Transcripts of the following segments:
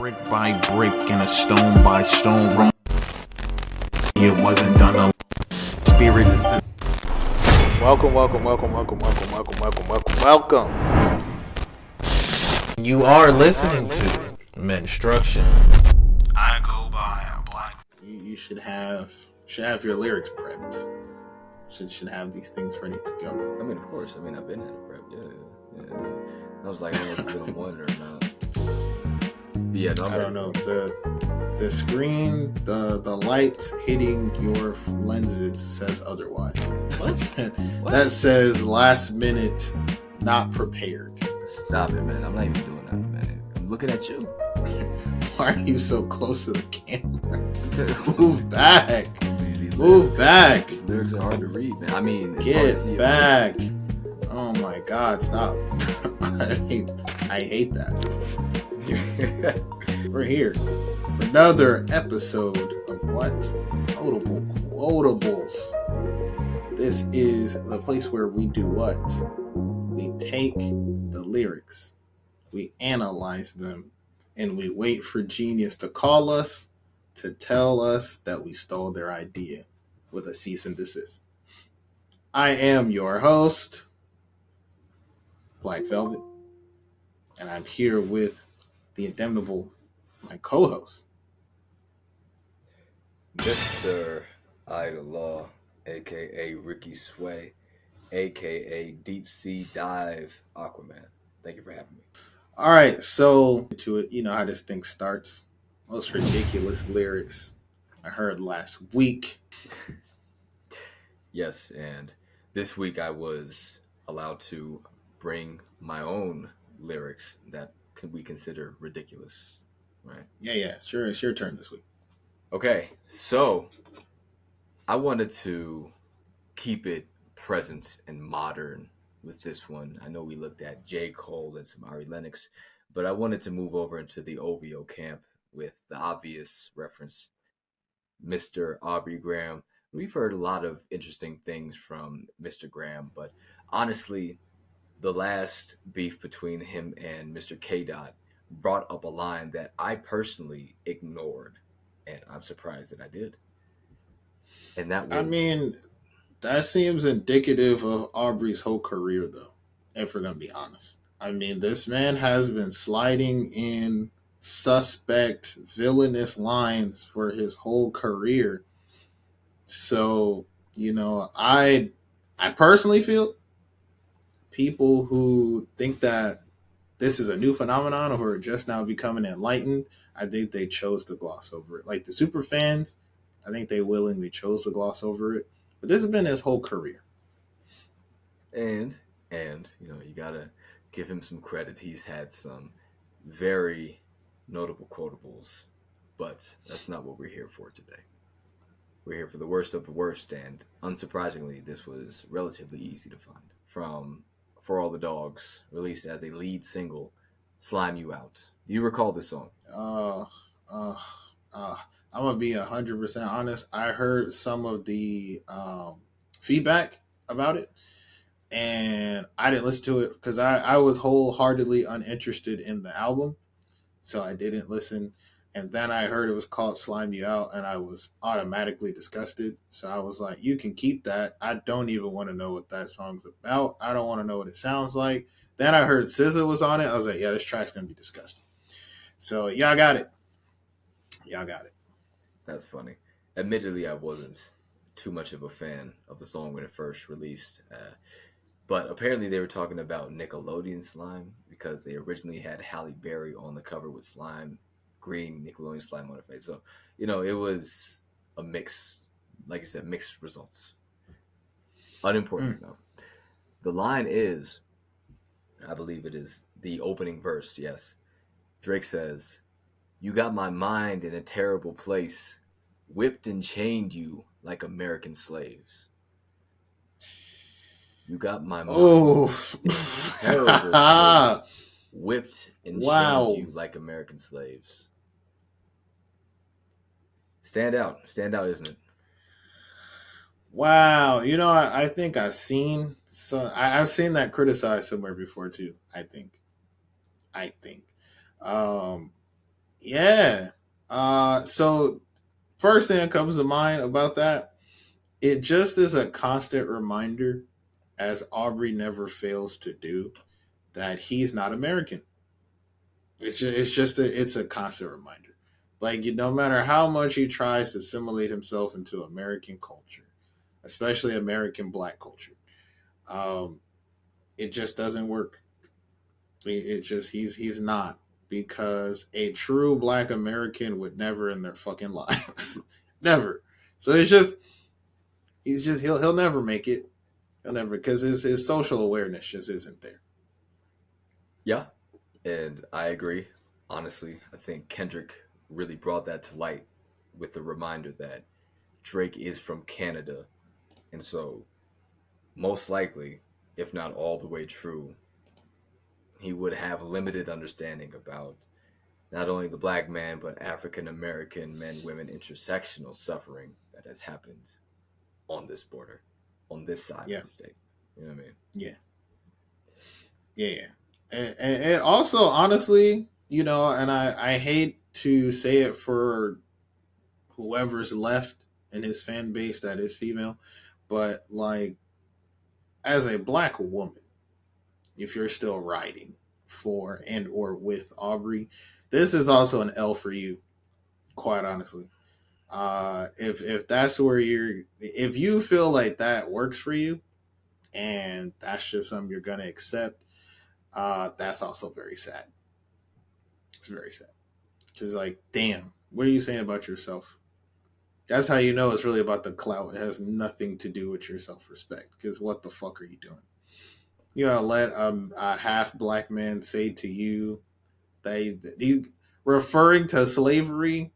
brick by brick and a stone by stone run. It wasn't done alone. Spirit is the welcome. You are listening to Menstruction. I go by a black. You should have your lyrics prepped. Should have these things ready to go. I mean, of course. I mean, I've been at a prep. Yeah. I was like, I don't know if it's good on one or not. But yeah, no, I don't know. The screen, the light hitting your lenses says otherwise. What? That says last minute, not prepared. Stop it, man. I'm not even doing that, man. I'm looking at you. Why are you so close to the camera? Move back. Move back. These lyrics are hard to read, man. I mean, it's get hard to see back. Oh my God! Stop. I hate that. We're here for another episode of what? Quotables. This is the place where we do what? We take the lyrics, we analyze them, and we wait for genius to call us to tell us that we stole their idea with a cease and desist. I am your host, Black Velvet, and I'm here with the indemnable, my co-host, Mr. Idol Law, aka Ricky Sway, aka Deep Sea Dive Aquaman. Thank you for having me. All right, so to it, you know how this thing starts. Most ridiculous lyrics I heard last week. Yes, and this week I was allowed to bring my own lyrics that we consider ridiculous, right? Yeah, sure. It's your turn this week. Okay, so I wanted to keep it present and modern with this one. I know we looked at J. Cole and some Ari Lennox, but I wanted to move over into the OVO camp with the obvious reference, Mr. Aubrey Graham. We've heard a lot of interesting things from Mr. Graham, but honestly, the last beef between him and Mr. K. Dot brought up a line that I personally ignored, and I'm surprised that I did. And that was, I mean, that seems indicative of Aubrey's whole career, though, if we're going to be honest. I mean, this man has been sliding in suspect, villainous lines for his whole career. So, you know, I personally feel people who think that this is a new phenomenon or who are just now becoming enlightened, I think they chose to gloss over it. Like the super fans, I think they willingly chose to gloss over it. But this has been his whole career. and you know, you gotta give him some credit. He's had some very notable quotables, but that's not what we're here for today. We're here for the worst of the worst, and unsurprisingly, this was relatively easy to find. From For All the Dogs, released as a lead single, Slime You Out. Do you recall this song? I'm gonna be 100% honest. I heard some of the feedback about it, and I didn't listen to it because I was wholeheartedly uninterested in the album, so I didn't listen. And then I heard it was called Slime You Out, and I was automatically disgusted. So I was like, you can keep that. I don't even want to know what that song's about. I don't want to know what it sounds like. Then I heard SZA was on it. I was like, yeah, this track's going to be disgusting. So y'all got it. That's funny. Admittedly, I wasn't too much of a fan of the song when it first released. But apparently they were talking about Nickelodeon slime because they originally had Halle Berry on the cover with slime, green Nickelodeon slime on her face. So, you know, it was a mix, like I said, mixed results. Unimportant, though. The line is, I believe it is the opening verse, yes. Drake says, "You got my mind in a terrible place, whipped and chained you like American slaves." You got my mind in a terrible place, whipped and chained you like American slaves. Stand out, isn't it? Wow, you know, I think I've seen I've seen that criticized somewhere before too. I think, Yeah. So first thing that comes to mind about that, it just is a constant reminder, as Aubrey never fails to do, that he's not American. It's a constant reminder. Like no matter how much he tries to assimilate himself into American culture, especially American black culture, um, it just doesn't work. It just he's not, because a true black American would never in their fucking lives, never. So it's just he'll never make it. He'll never, because his social awareness just isn't there. Yeah, and I agree. Honestly, I think Kendrick really brought that to light with the reminder that Drake is from Canada, and so most likely, if not all the way true, he would have limited understanding about not only the black man but African American men women intersectional suffering that has happened on this border, on this side of Yeah, the state. You know what I mean? yeah, yeah. And also, honestly, and I hate to say it for whoever's left in his fan base that is female, but like as a black woman, if you're still riding for and or with Aubrey, this is also an L for you, quite honestly. If that's where if you feel like that works for you and that's just something you're gonna accept, that's also very sad. It's very sad, because like, damn, what are you saying about yourself? That's how you know it's really about the clout. It has nothing to do with your self respect. Because what the fuck are you doing? You gotta let a half black man say to you that you referring to slavery,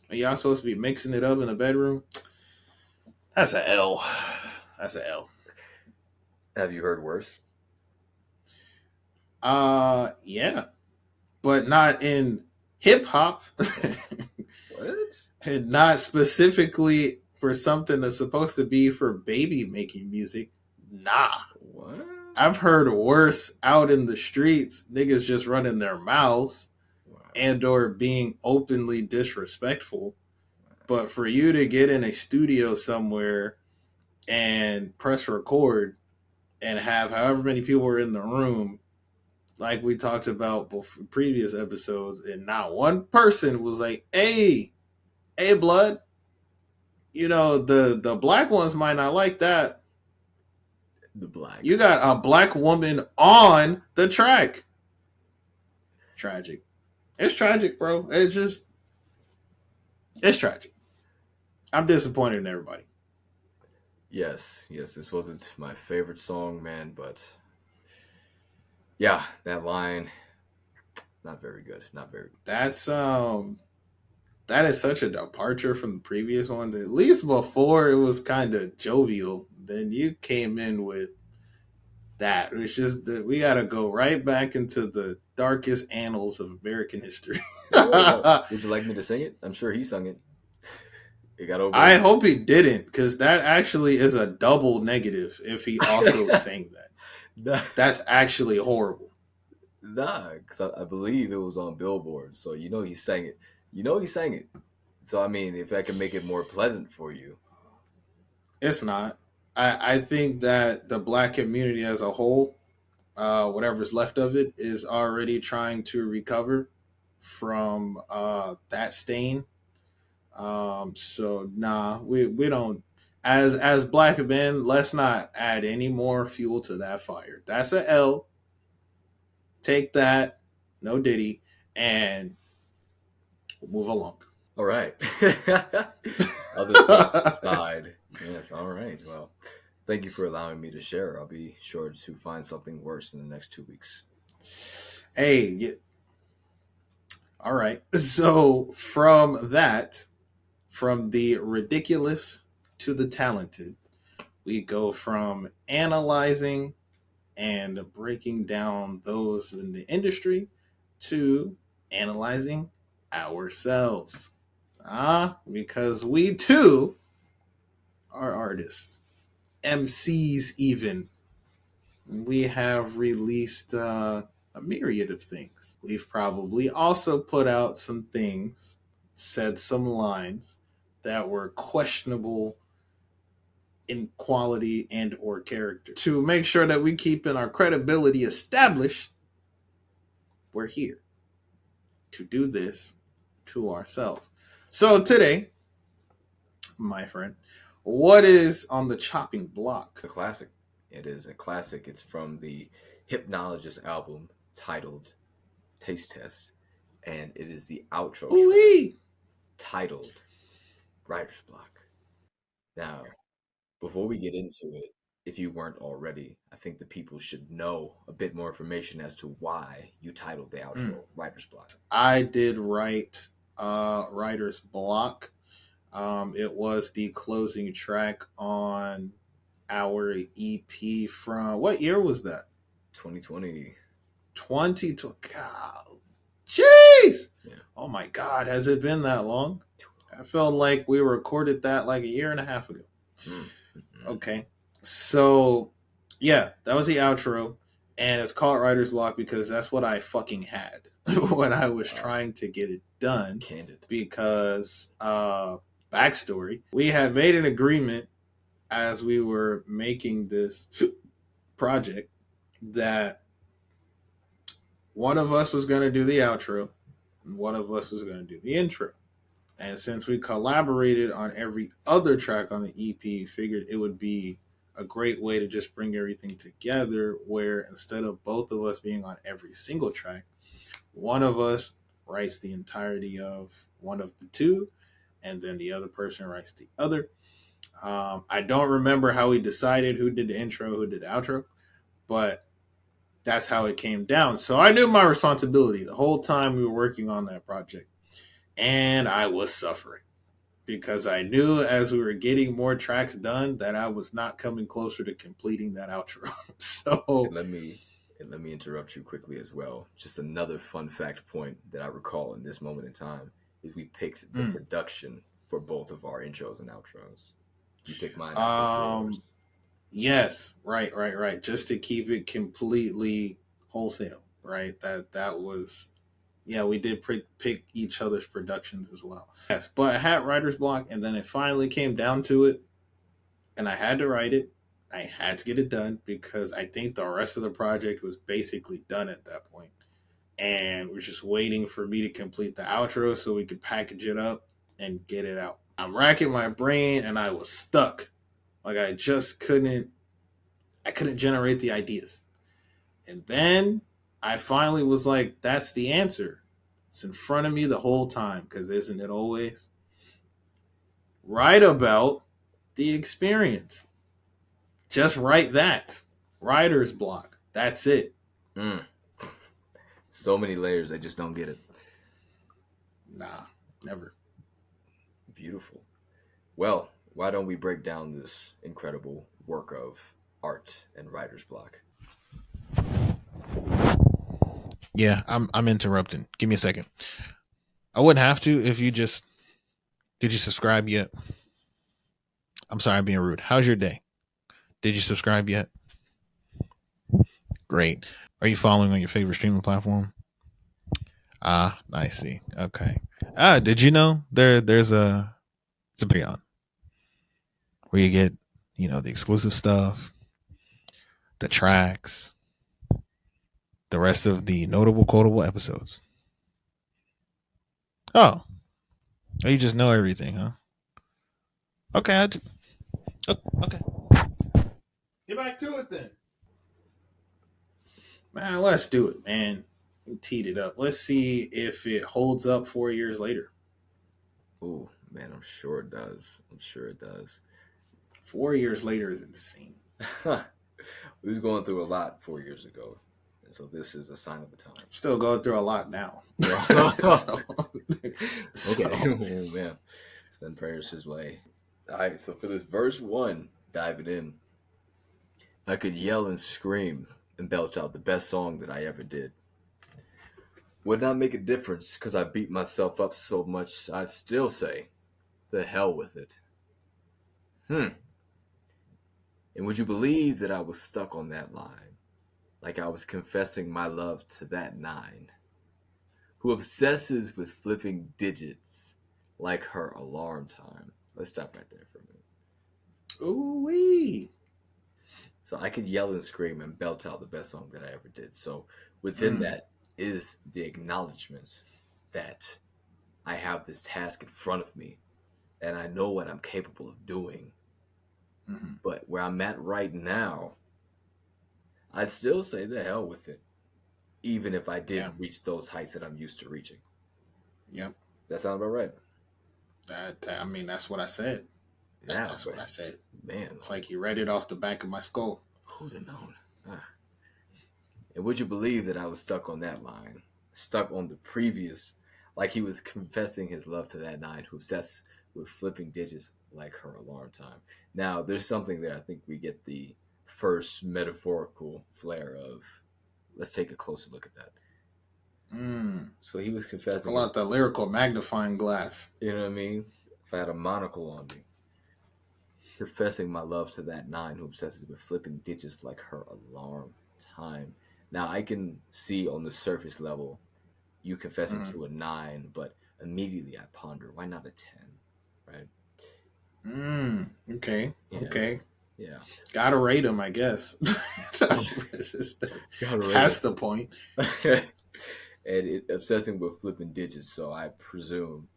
and y'all supposed to be mixing it up in the bedroom. That's a L. That's a L. Have you heard worse? Yeah, but not in hip hop, What? and not specifically for something that's supposed to be for baby making music. Nah, What? I've heard worse out in the streets. Niggas just running their mouths Wow. and or being openly disrespectful. But for you to get in a studio somewhere and press record and have however many people were in the room, like we talked about before, previous episodes, and not one person was like, hey, blood, the black ones might not like that. The You blacks. got a black woman on the track. Tragic. It's tragic, bro. It's tragic. I'm disappointed in everybody. Yes, yes, this wasn't my favorite song, man, but yeah, that line, not very good. Not very good. That is such a departure from the previous ones. At least before it was kind of jovial. Then you came in with that. It's just that we got to go right back into the darkest annals of American history. Well, I would you like me to sing it? I'm sure he sung it. It got over on hope he didn't, because that actually is a double negative if he also sang that. nah, That's actually horrible. nah, because I believe it was on Billboard, so you know he sang it. You know he sang it. So I mean, if I can make it more pleasant for you, It's not. I think that the black community as a whole, whatever's left of it, is already trying to recover from that stain. So nah, we don't. As black men, let's not add any more fuel to that fire. That's a L. Take that, no Diddy, and move along. all right. Other thoughts aside, yes, all right. Well, thank you for allowing me to share. I'll be sure to find something worse in the next 2 weeks. Hey, all right. So from the ridiculous to the talented, we go from analyzing and breaking down those in the industry to analyzing ourselves. Because we too are artists, MCs, even. We have released a myriad of things. We've probably also put out some things, said some lines that were questionable in quality and or character. To make sure that we keep in our credibility established, we're here to do this to ourselves. So today, my friend, what is on the chopping block? A classic. It is a classic. It's from the Hipknowledgist album titled Taste Test, and it is the outro track Ooh-wee. titled Writer's Block. Now, before we get into it, if you weren't already, I think the people should know a bit more information as to why you titled the Mm. outro Writer's Block. I did write Writer's Block. It was the closing track on our EP from what year was that? 2020. 2020. God, jeez. Yeah. Oh my God, has it been that long? I felt like we recorded that like a year and a half ago. Mm-hmm. Okay, so yeah, that was the outro, and it's called Writer's Block because that's what I fucking had when I was trying to get it done. Candid. Because backstory, we had made an agreement as we were making this project that one of us was going to do the outro and one of us was going to do the intro. And since we collaborated on every other track on the EP, figured it would be a great way to just bring everything together where instead of both of us being on every single track, one of us writes the entirety of one of the two, and then the other person writes the other. I don't remember how we decided who did the intro, who did the outro, but that's how it came down. So I knew my responsibility the whole time we were working on that project. And I was suffering because I knew as we were getting more tracks done that I was not coming closer to completing that outro. So let me interrupt you quickly as well. Just another fun fact point that I recall in this moment in time is we picked the production for both of our intros and outros. You picked mine, I picked yours. Yes, right. Just to keep it completely wholesale, right? That was, yeah, we did pick each other's productions as well. Yes, but I had writer's block, and then it finally came down to it, and I had to write it. I had to get it done because I think the rest of the project was basically done at that point, and we're just waiting for me to complete the outro so we could package it up and get it out. I'm racking my brain, and I was stuck. Like I just couldn't generate the ideas. And then I finally was like, that's the answer. It's in front of me the whole time, because isn't it always? Write about the experience. Just write that. Writer's block. That's it. So many layers, I just don't get it. Nah, never. Beautiful. Well, why don't we break down this incredible work of art and writer's block? Yeah, I'm interrupting. Give me a second. I wouldn't have to if you just did you subscribe yet? I'm sorry I'm being rude. How's your day? Did you subscribe yet? Great. Are you following on your favorite streaming platform? Ah, I see. Okay. Did you know there's it's a Patreon where you get, the exclusive stuff, the tracks, the rest of the notable quotable episodes. Oh, you just know everything, huh? Okay, okay. Get back to it then. Man, let's do it, man. We teed it up. Let's see if it holds up 4 years later. Oh, man, I'm sure it does. 4 years later is insane. We was going through a lot 4 years ago. And so this is a sign of the time. Still going through a lot now. Okay. Oh, man. Send prayers his way. All right, so for this verse 1, diving in, I could yell and scream and belch out the best song that I ever did. Would not make a difference because I beat myself up so much, I'd still say, the hell with it. And would you believe that I was stuck on that line? like I was confessing my love to that nine who obsesses with flipping digits like her alarm time. Let's stop right there for a minute. Ooh wee. So I could yell and scream and belt out the best song that I ever did. So within Mm, that is the acknowledgement that I have this task in front of me and I know what I'm capable of doing. mm-hmm. But where I'm at right now, I'd still say the hell with it, even if I Yeah. didn't reach those heights that I'm used to reaching. Yep. Does that sound about right? I mean, that's what I said. Yeah, That's what but I said. man, It's like like you read it off the back of my skull. who'd have known? And would you believe that I was stuck on that line, stuck on the previous, like he was confessing his love to that nine who obsessed with flipping digits like her alarm time. Now, there's something there. I think we get the first metaphorical flair of. Let's take a closer look at that. Mm. So he was confessing Pull his, out the lyrical magnifying glass. you know what I mean? If I had a monocle on me, confessing my love to that nine who obsesses with flipping digits like her alarm time. Now, I can see on the surface level you confessing Mm. to a nine, but immediately I ponder, why not a 10? Right? Mm. Okay. Yeah. Okay. Yeah. Gotta rate him, I guess. Gotta rate That's the point. it. And obsessing with flipping digits, so I presume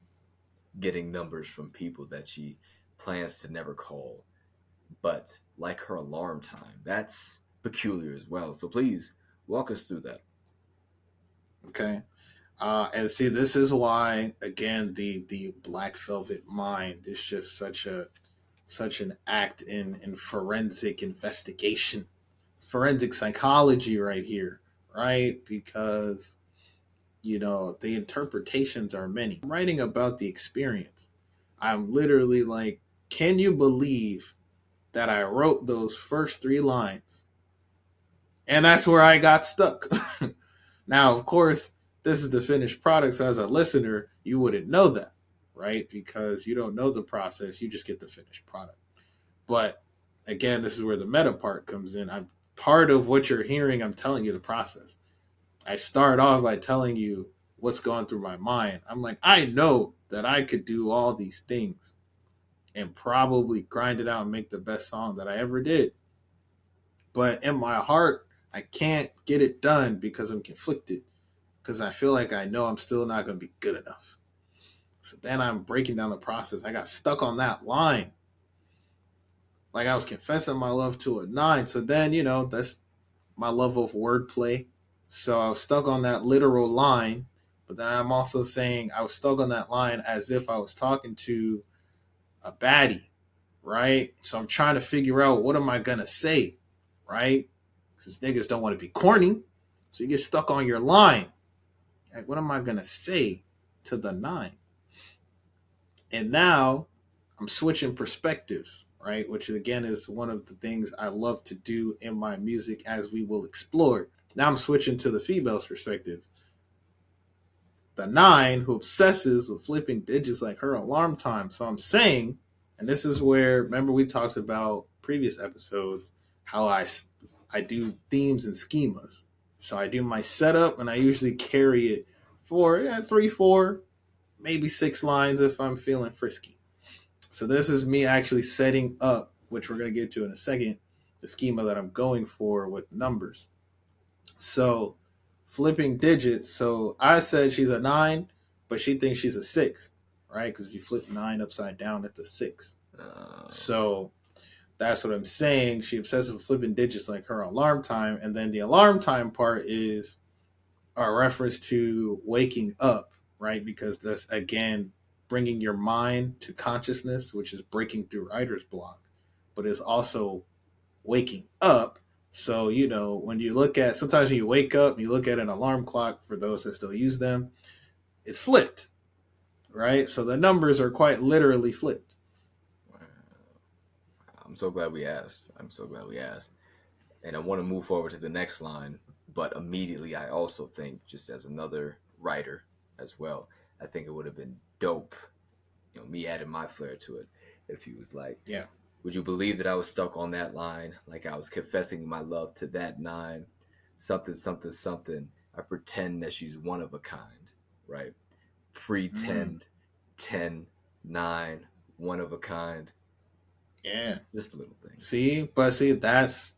getting numbers from people that she plans to never call. But like her alarm time, that's peculiar as well. So please walk us through that. Okay. And see, this is why, again, the Black Velvet Mind is just such an act in forensic investigation. It's forensic psychology right here, right? Because the interpretations are many. I'm writing about the experience. I'm literally like, can you believe that I wrote those first three lines? And that's where I got stuck. Now, of course, this is the finished product. So as a listener, you wouldn't know that, right? Because you don't know the process. You just get the finished product. But again, this is where the meta part comes in. I'm part of what you're hearing. I'm telling you the process. I start off by telling you what's going through my mind. I'm like, I know that I could do all these things and probably grind it out and make the best song that I ever did. But in my heart, I can't get it done because I'm conflicted. Because I feel like I know I'm still not going to be good enough. So then I'm breaking down the process. I got stuck on that line. Like I was confessing my love to a nine. So then, that's my love of wordplay. So I was stuck on that literal line. But then I'm also saying I was stuck on that line as if I was talking to a baddie, right? So I'm trying to figure out what am I going to say, right? Because niggas don't want to be corny. So you get stuck on your line. Like, what am I going to say to the nine? And now I'm switching perspectives, right? Which again is one of the things I love to do in my music as we will explore. Now I'm switching to the female's perspective. The nine who obsesses with flipping digits like her alarm time. So I'm saying, and this is where, remember we talked about previous episodes, how I do themes and schemas. So I do my setup and I usually carry it for 3, 4, maybe 6 lines if I'm feeling frisky. So this is me actually setting up, which we're going to get to in a second, the schema that I'm going for with numbers. So flipping digits. So I said she's a nine, but she thinks she's a six, right? Because if you flip nine upside down, it's a six. Uh, So that's what I'm saying. She obsesses with flipping digits like her alarm time. And then the alarm time part is a reference to waking up, right? Because that's again bringing your mind to consciousness, which is breaking through writer's block, but it's also waking up. So, when you look at sometimes when you wake up, you look at an alarm clock for those that still use them, it's flipped, right? So the numbers are quite literally flipped. I'm so glad we asked. I'm so glad we asked. And I want to move forward to the next line, but immediately I also think, just as another writer as well, I think it would have been dope, me adding my flair to it, if he was like, Yeah. would you believe that I was stuck on that line? Like I was confessing my love to that nine something, something, something. I pretend that she's one of a kind, right? Mm, Pretend, 10, 9, one of a kind. yeah. Just little things. See, that's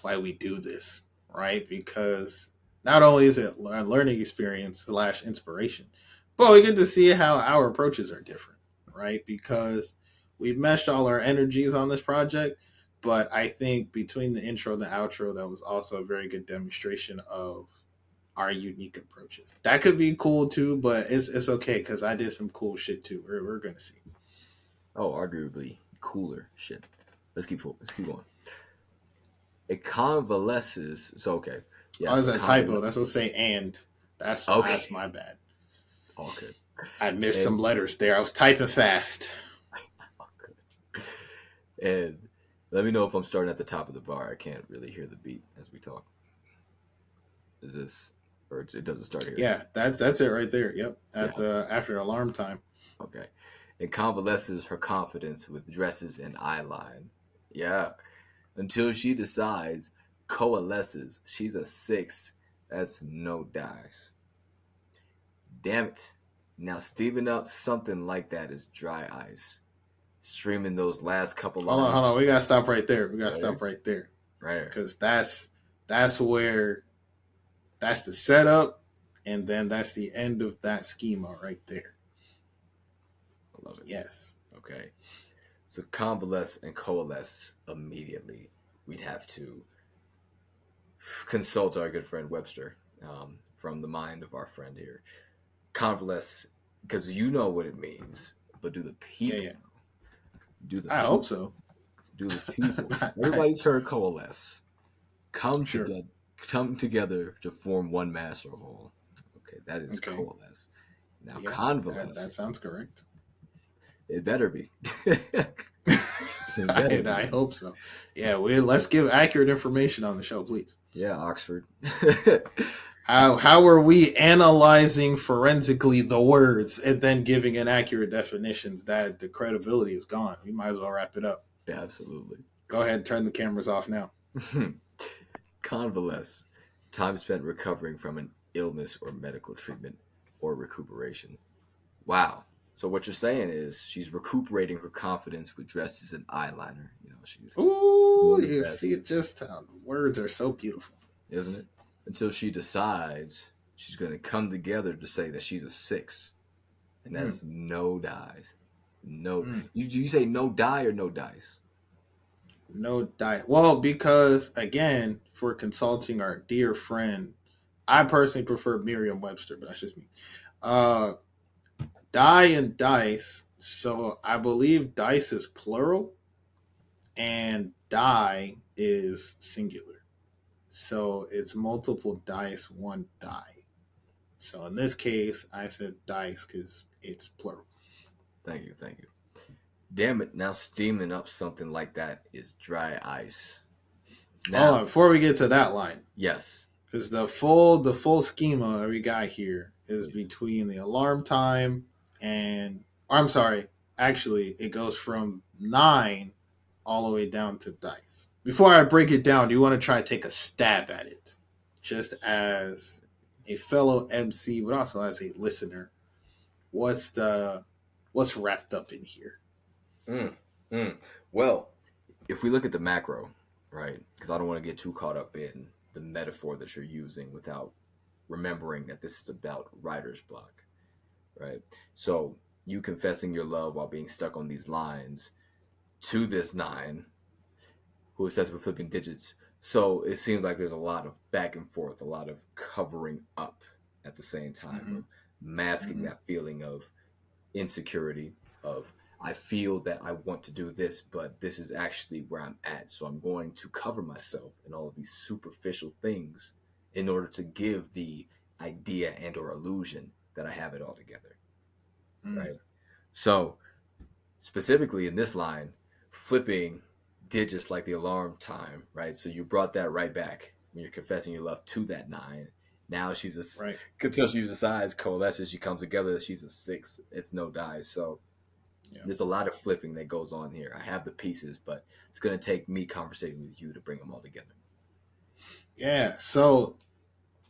why we do this, right? Because not only is it a learning experience slash inspiration, but we get to see how our approaches are different, right? Because we've meshed all our energies on this project, but I think between the intro and the outro, that was also a very good demonstration of our unique approaches. That could be cool too, but it's okay because I did some cool shit too. We're gonna see. Oh, arguably cooler shit. Let's keep going. It convalesces. So okay, Oh, yes, it's it a typo. convalesces. That's what say and. That's Okay, my bad. all good. I missed some And letters there. I was typing fast. all good. And let me know if I'm starting at the top of the bar. I can't really hear the beat as we talk. Is this or it doesn't start here? Yeah, that's it right there. Yep. At Yeah. the after alarm time. Okay. It convalesces her confidence with dresses and eyeline. Yeah. Until she decides, coalesces. She's a 6. That's no dice. Damn it. Now steaming up something like that is dry ice. Streaming those last couple lines. Hold on. We gotta stop right there. We gotta Right here. stop right there Right here. because that's where that's the setup, and then that's the end of that schema right there. I love it. Yes. Okay. So convalesce and coalesce immediately. We'd have to consult our good friend Webster, from the mind of our friend here. Convalesce, because you know what it means, but do the Yeah. people Yeah. do the I hope people so. do the people? Everybody's heard coalesce. Come Sure. together, come together to form one mass or whole. Okay, that is Okay. coalesce. Now Yeah. That convalesce, sounds correct. it better be. It better be. I hope so. Yeah. We let's give accurate information on the show, please. Yeah, Oxford. How are we analyzing forensically the words and then giving inaccurate definitions? That the credibility is gone. We might as well wrap it up. Yeah, absolutely. Go ahead and turn the cameras off now. Convalesce, time spent recovering from an illness or medical treatment or recuperation. Wow. So what you're saying is she's recuperating her confidence with dresses and eyeliner. She's Ooh, doing her you best, see just how the words are so beautiful. isn't it? Until she decides she's going to come together to say that she's a 6. And Mm, that's no dice. No. mm. You say no die or no dice? No diet. Well, because again, for consulting our dear friend, I personally prefer Merriam-Webster, but that's just me. Uh, die and dice. So I believe dice is plural and die is singular. So it's multiple dice, one die. So in this case, I said dice because it's plural. Thank you. Thank you. Damn it. Now steaming up something like that is dry ice. Hold Now, on, before we get to that line, yes. because the full schema we got here is Yes. between the alarm time and I'm sorry, actually it goes from 9 all the way down to dice. Before I break it down, do you want to try to take a stab at it? Just as a fellow MC, but also as a listener, what's the what's wrapped up in here? Mm, mm. Well, if we look at the macro, right? Because I don't want to get too caught up in the metaphor that you're using without remembering that this is about writer's block, right? So you confessing your love while being stuck on these lines to this 9, who says we're flipping digits. So it seems like there's a lot of back and forth, a lot of covering up at the same time, Mm-hmm. of masking Mm-hmm. that feeling of insecurity, of I feel that I want to do this, but this is actually where I'm at. So I'm going to cover myself in all of these superficial things in order to give the idea and or illusion that I have it all together, Mm. right? So specifically in this line, flipping digits like the alarm time, right? So you brought that right back when you're confessing your love to that 9. Now she's Right. until she decides coalesces, she comes together. She's a 6. It's no dice. So Yeah. there's a lot of flipping that goes on here. I have the pieces, but it's going to take me conversating with you to bring them all together. Yeah. So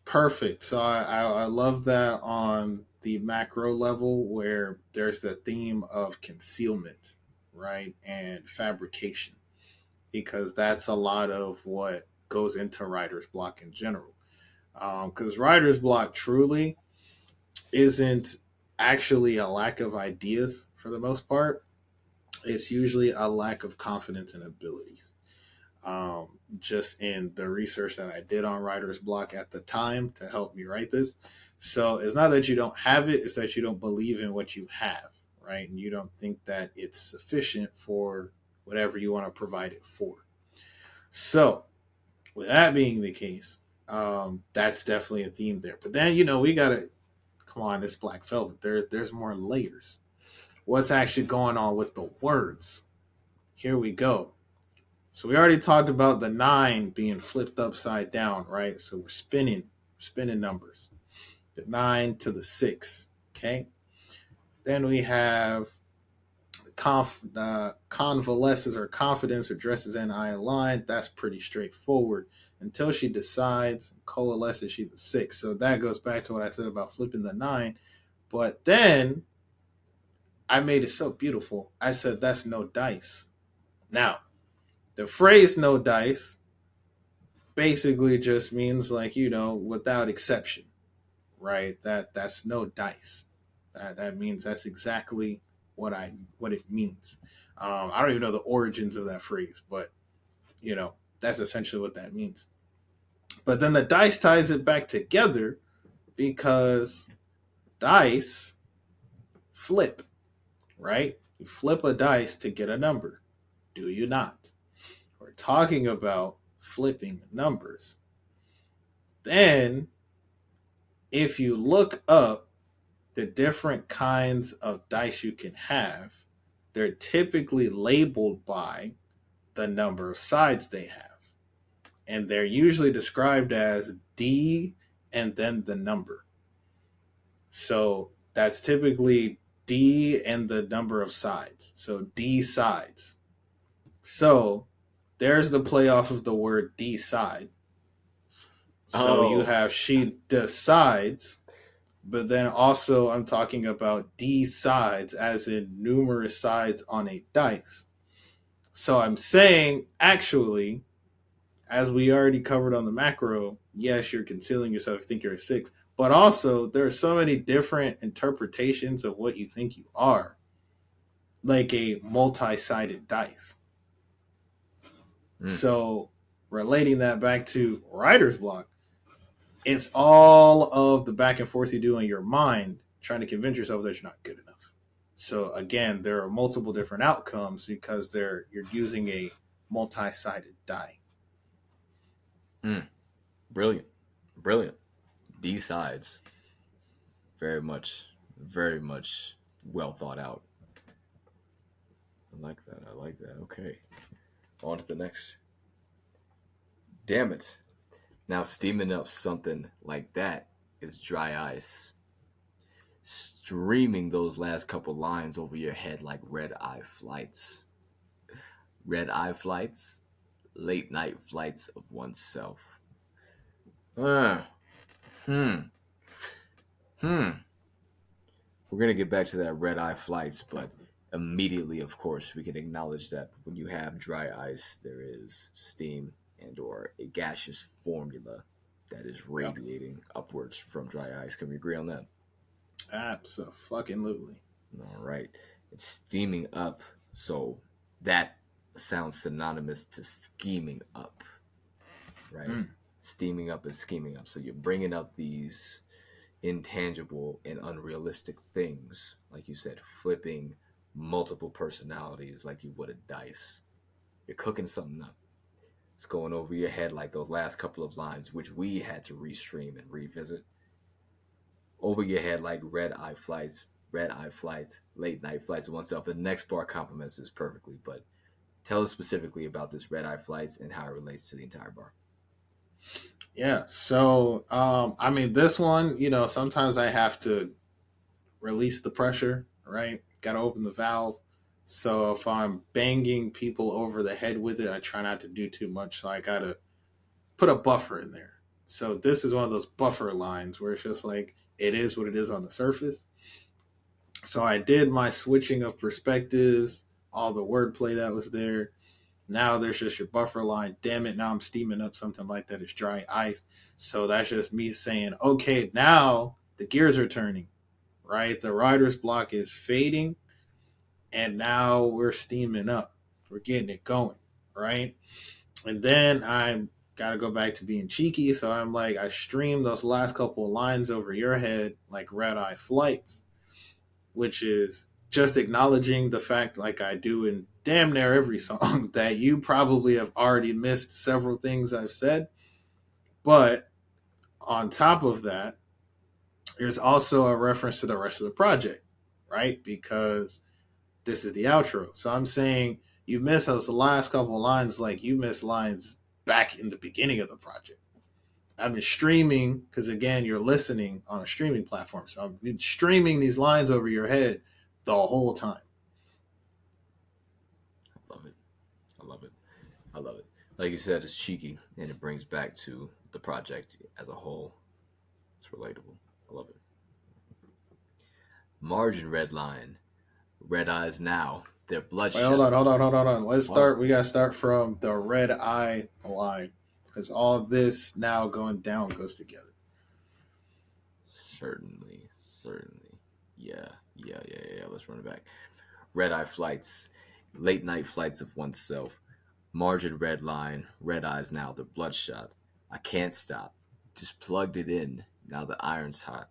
perfect. So I love that on the macro level where there's the theme of concealment, right, and fabrication, because that's a lot of what goes into writer's block in general. Because writer's block truly isn't actually a lack of ideas for the most part. It's usually a lack of confidence and abilities. Just in the research that I did on writer's block at the time to help me write this. So it's not that you don't have it, it's that you don't believe in what you have, right? And you don't think that it's sufficient for whatever you want to provide it for. So, with that being the case, that's definitely a theme there. But then, we got to come on, it's Black Velvet. There's more layers. What's actually going on with the words? Here we go. So we already talked about the nine being flipped upside down, right? So we're spinning numbers. The nine to the six. Okay. Then we have convalesces or confidence or dresses in I aligned. That's pretty straightforward. Until she decides, coalesces, she's a six. So that goes back to what I said about flipping the nine. But then I made it so beautiful. I said that's no dice. Now, the phrase no dice basically just means like, without exception, right? That's no dice. That means that's exactly what it means. I don't even know the origins of that phrase, but that's essentially what that means. But then the dice ties it back together because dice flip, right? You flip a dice to get a number, do you not? We're talking about flipping numbers. Then, if you look up the different kinds of dice you can have, they're typically labeled by the number of sides they have. And they're usually described as D and then the number. So that's typically D and the number of sides. So D sides. So there's the play off of the word D side. So you Oh, have she decides, but then also I'm talking about D sides as in numerous sides on a dice. So I'm saying actually, as we already covered on the macro, yes, you're concealing yourself, you think you're a six, but also there are so many different interpretations of what you think you are, like a multi-sided dice. mm. So relating that back to writer's block, it's all of the back and forth you do in your mind trying to convince yourself that you're not good enough. So again, there are multiple different outcomes because you're using a multi-sided die. Mm. Brilliant, brilliant. D sides, very much well thought out. I like that. I like that. Okay, on to the next. Damn it! Now steaming up something like that is dry ice. Streaming those last couple lines over your head like red eye flights. Red eye flights, late night flights of oneself. Uh, hmm, hmm. We're going to get back to that red eye flights, but immediately, of course, we can acknowledge that when you have dry ice, there is steam and or a gaseous formula that is Yep. radiating upwards from dry ice. Can we agree on that? Absolutely. All right. It's steaming up, so that sounds synonymous to scheming up, right? Mm. Steaming up is scheming up. So you're bringing up these intangible and unrealistic things, like you said, flipping multiple personalities like you would a dice. You're cooking something up. It's going over your head like those last couple of lines, which we had to restream and revisit. Over your head like red eye flights, late night flights of oneself. The next bar complements this perfectly, but tell us specifically about this red eye flights and how it relates to the entire bar. Yeah. So, I mean, this one, sometimes I have to release the pressure, right? Got to open the valve. So if I'm banging people over the head with it, I try not to do too much. So I gotta put a buffer in there. So this is one of those buffer lines where it's just like it is what it is on the surface. So I did my switching of perspectives, all the wordplay that was there. Now there's just your buffer line. Damn it, now I'm steaming up something like that. It's dry ice. So that's just me saying, okay, now the gears are turning, right? The writer's block is fading, and now we're steaming up. We're getting it going, right? And then I'm gotta go back to being cheeky. So I'm like, I stream those last couple of lines over your head like red eye flights, which is just acknowledging the fact, like I do in damn near every song, that you probably have already missed several things I've said. But on top of that, there's also a reference to the rest of the project, right? Because this is the outro. So I'm saying you miss those last couple of lines like you missed lines back in the beginning of the project. I've been streaming because again, you're listening on a streaming platform. So I've been streaming these lines over your head the whole time. I love it. I love it. I love it. Like you said, it's cheeky and it brings back to the project as a whole. It's relatable. I love it. Margin red line. Red eyes now. They're Wait, hold bloodshot. on, hold on, hold on, hold on. Let's Pause. start. We gotta start from the red eye line because all this now going down goes together. Certainly. Certainly. Yeah. Yeah. Let's run it back. Red eye flights. Late night flights of oneself. Margin red line. Red eyes now. They're bloodshot. I can't stop. Just plugged it in. Now the iron's hot.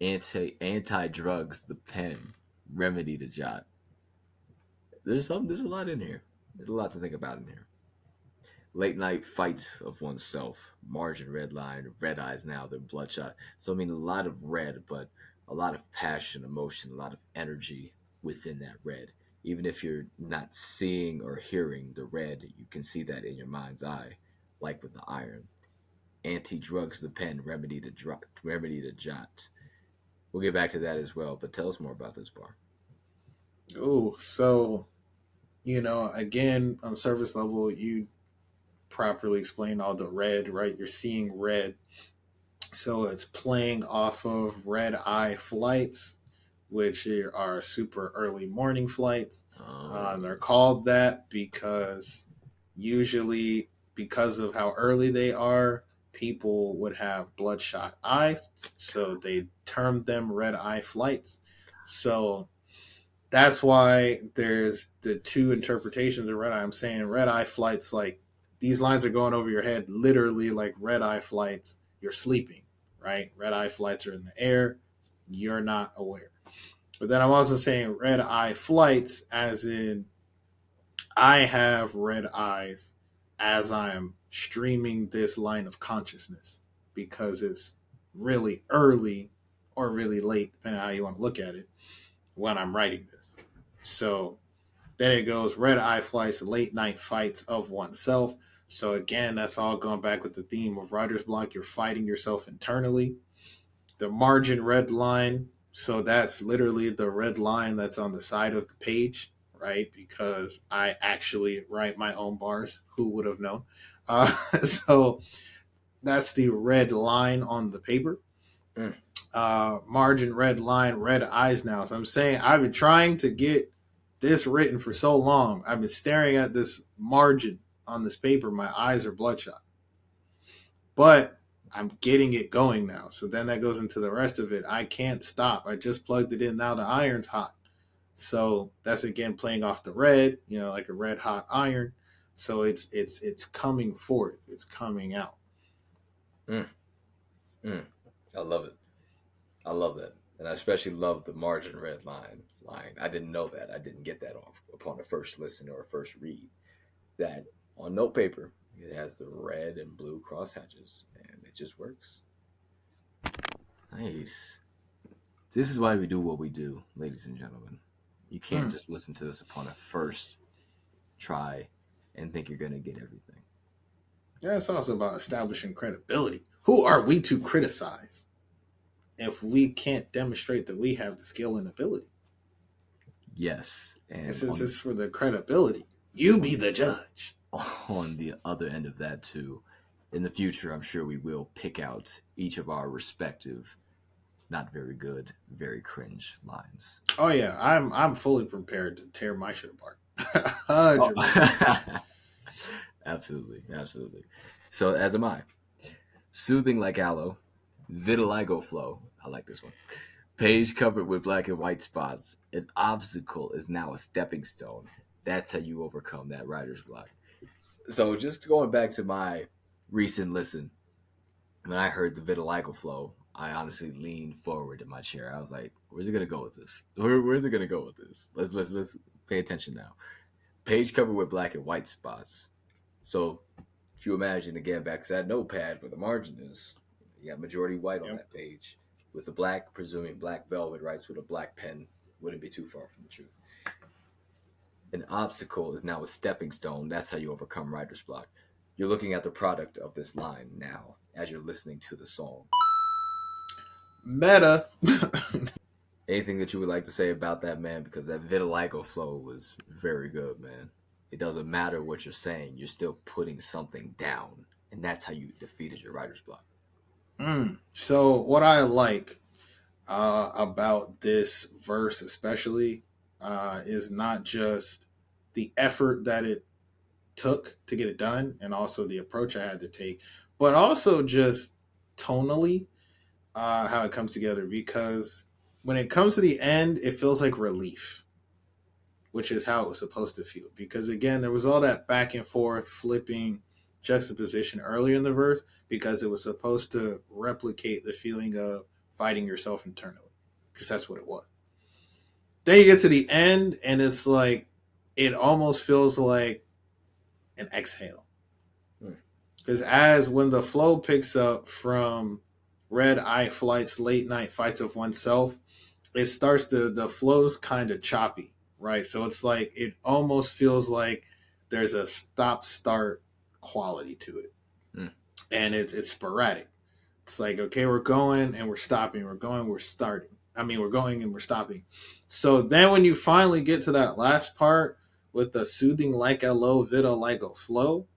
Anti drugs. The pen. Remedy to jot. There's a lot in here. There's a lot to think about in here. Late night fights of oneself, margin red line, red eyes now, they're bloodshot. So I mean a lot of red, but a lot of passion, emotion, a lot of energy within that red. Even if you're not seeing or hearing the red, you can see that in your mind's eye, like with the iron. Anti drugs the pen, remedy to jot. We'll get back to that as well, but tell us more about this bar. Oh, so again, on the surface level, you properly explain all the red, right? You're seeing red. So it's playing off of red eye flights, which are super early morning flights. They're Oh, called that because usually, because of how early they are, people would have bloodshot eyes. So they termed them red eye flights. So that's why there's the two interpretations of red eye. I'm saying red eye flights, like these lines are going over your head, literally like red eye flights. You're sleeping, right? Red eye flights are in the air. You're not aware. But then I'm also saying red eye flights, as in I have red eyes as I'm streaming this line of consciousness because it's really early or really late, depending on how you want to look at it, when I'm writing this. So then it goes red eye flights, late night fights of oneself. So again, that's all going back with the theme of writer's block. You're fighting yourself internally. The margin red line. So that's literally the red line that's on the side of the page, right? Because I actually write my own bars. Who would have known? So that's the red line on the paper. mm, Margin red line, red eyes now. So I'm saying I've been trying to get this written for so long. I've been staring at this margin on this paper. My eyes are bloodshot, but I'm getting it going now. So then that goes into the rest of it. I can't stop. I just plugged it in. Now the iron's hot. So that's again playing off the red, like a red hot iron. So it's coming forth. It's coming out. mm, mm. I love it. I love that. And I especially love the margin red line. I didn't know that. I didn't get that off upon a first listen or a first read. That on note paper, it has the red and blue crosshatches, and it just works. Nice. This is why we do what we do, ladies and gentlemen. You can't Hmm. just listen to this upon a first try and think you're going to get everything. Yeah, it's also about establishing credibility. Who are we to criticize if we can't demonstrate that we have the skill and ability? Yes, and This is for the credibility. You be the judge. on the other end of that too, In the future, I'm sure we will pick out each of our respective, not very good, very cringe lines. Oh yeah, I'm fully prepared to tear my shit apart. Oh. 100%. Absolutely, absolutely. So, as am I. Soothing like aloe, vitiligo flow. I like this one. Page covered with black and white spots. An obstacle is now a stepping stone. That's how you overcome that writer's block. So, just going back to my recent listen, when I heard the vitiligo flow, I honestly leaned forward in my chair. I was like, "Where's it gonna go with this? Where's it gonna go with this? Let's pay attention now." Page covered with black and white spots. So if you imagine again back to that notepad where the margin is, you got majority white on Yep. that page, with the black, presuming black velvet writes with a black pen, wouldn't be too far from the truth. An obstacle is now a stepping stone. That's how you overcome writer's block. You're looking at the product of this line now as you're listening to the song. Meta. Anything that you would like to say about that, man? Because that vitiligo flow was very good, man. It doesn't matter what you're saying, you're still putting something down. And that's how you defeated your writer's block. So what I like about this verse, especially, is not just the effort that it took to get it done, and also the approach I had to take, but also just tonally how it comes together. Because when it comes to the end, it feels like relief, which is how it was supposed to feel. Because again, there was all that back and forth flipping juxtaposition earlier in the verse because it was supposed to replicate the feeling of fighting yourself internally, because that's what it was. Then you get to the end, and it's like it almost feels like an exhale. Hmm. Because as when the flow picks up from red eye flights, late night fights of oneself, it starts to the flow's kind of choppy, right? So it's like it almost feels like there's a stop start quality to it, Hmm. and it's sporadic. It's like, okay, we're going and we're stopping, we're going, we're starting. I mean, we're going and we're stopping. So then when you finally get to that last part with the soothing like a low vitiligo flow,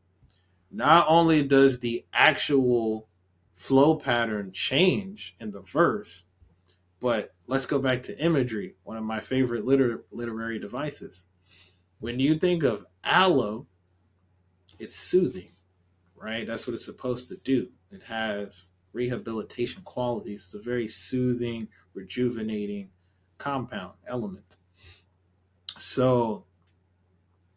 not only does the actual flow pattern change in the verse, but let's go back to imagery, one of my favorite literary devices. When you think of aloe, it's soothing, right? That's what it's supposed to do. It has rehabilitation qualities. It's a very soothing, rejuvenating compound element. So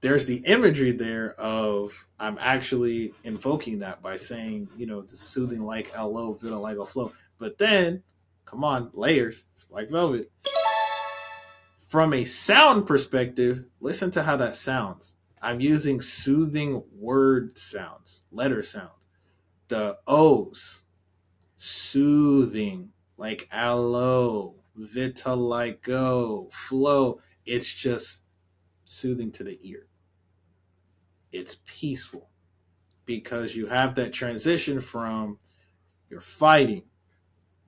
there's the imagery there of I'm actually invoking that by saying, the soothing like aloe vitiligo flow. But then, come on, layers. It's like velvet. From a sound perspective, listen to how that sounds. I'm using soothing word sounds, letter sounds. The O's, soothing, like aloe, vitiligo, flow. It's just soothing to the ear. It's peaceful because you have that transition from you're fighting,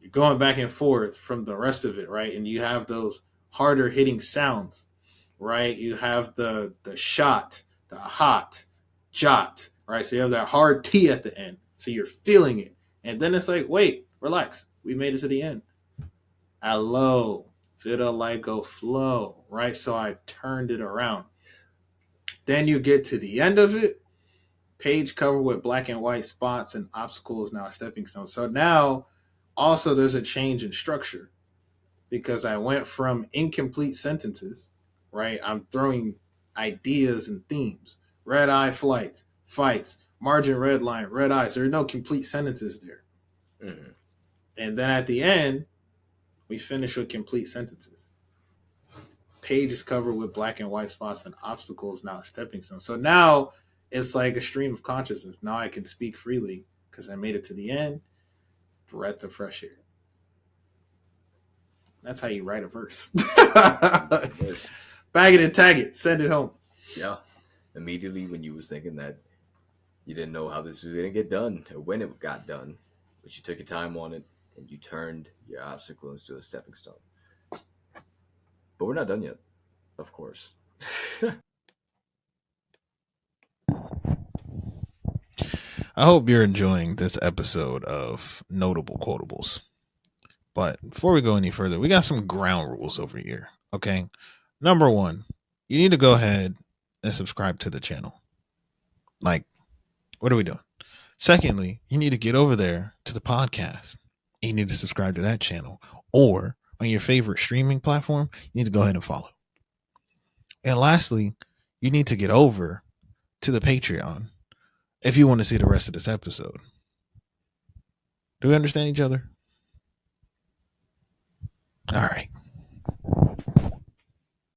you're going back and forth from the rest of it, right? And you have those harder hitting sounds, right? You have the shot, the hot, jot, right? So you have that hard T at the end. So you're feeling it. And then it's like, wait, relax. We made it to the end. Aloe, vitiligo flow, right? So I turned it around. Then you get to the end of it, page covered with black and white spots and obstacles now a stepping stone. So now also there's a change in structure because I went from incomplete sentences, right? I'm throwing ideas and themes. Red eye flights, fights, margin red line, red eyes. There are no complete sentences there. Mm-hmm. And then at the end, we finish with complete sentences. Page is covered with black and white spots and obstacles now a stepping stone. So now it's like a stream of consciousness. Now I can speak freely because I made it to the end. Breath of fresh air. That's how you write a verse. Bag it and tag it. Send it home. Yeah. Immediately when you was thinking that you didn't know how this was going to get done or when it got done, but you took your time on it and you turned your obstacle into a stepping stone. But we're not done yet, of course. I hope you're enjoying this episode of Notable Quotables. But before we go any further, we got some ground rules over here. Okay. Number one, you need to go ahead and subscribe to the channel. Like, what are we doing? Secondly, you need to get over there to the podcast. You need to subscribe to that channel. Or on your favorite streaming platform, you need to go ahead and follow. And lastly, you need to get over to the Patreon if you want to see the rest of this episode. Do we understand each other? All right.